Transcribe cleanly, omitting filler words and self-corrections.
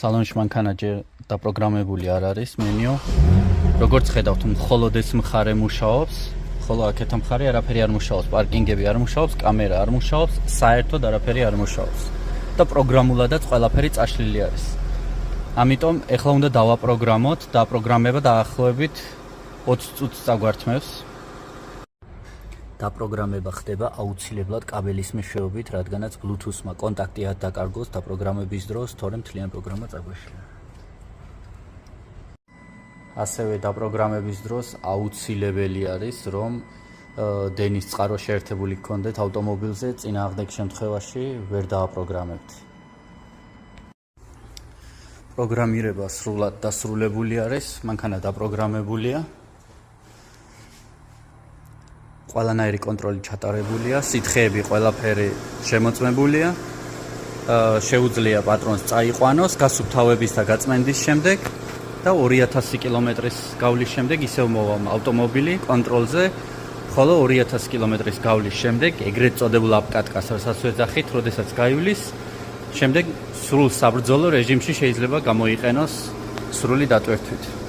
სალონში მანქანა ჯერ დაპროგრამებული არ არის მენიუ. როგორც ხედავთ, მხოლოდ ეს მხარე მუშაობს, ხოლო აქეთ მხარე არაფერი არ მუშაობს, პარკინგები არ მუშაობს, კამერა არ მუშაობს, საერთოდ არაფერი არ მუშაობს. და პროგრამულადაც ყველაფერი წაშლილი არის. ამიტომ ეხლა უნდა დავაპროგრამოთ, დაპროგრამება დაახლოებით 20 წუთს წაგვართმევს. დაპროგრამება ხდება აუცილებლად კაბელის მეშვეობით, რადგანაც Bluetooth-მა კონტაქტი არ დაკარგოს დაპროგრამების დროს, თორემ მთლიან პროგრამა წაგვეშლება. ასევე დაპროგრამების დროს აუცილებელი არის, რომ დენის წყარო შეერთებული გქონდეთ ავტომობილზე, წინააღმდეგ შემთხვევაში ვერ დააპროგრამებთ. პროგრამირება სრულად დასრულებული არის, მანქანა დაპროგრამებულია. ყველანაირი კონტროლი ჩატარებულია, სითხეები ყველაფერი შემოწმებულია. შეუძლია პატრონს წაიყვანოს გასუფთავების და გაწმენდის შემდეგ და 2000 კილომეტრის გავლის შემდეგ ისევ მოვა ავტომობილი კონტროლზე, ხოლო 2000 კილომეტრის გავლის შემდეგ ეგრეთ წოდებულ აპკატკას, რასაც ვეძახით, როდესაც გაივლის, შემდეგ სრულ საბრძოლო რეჟიმში შეიძლება გამოიყენოს სრული დატვირთვით.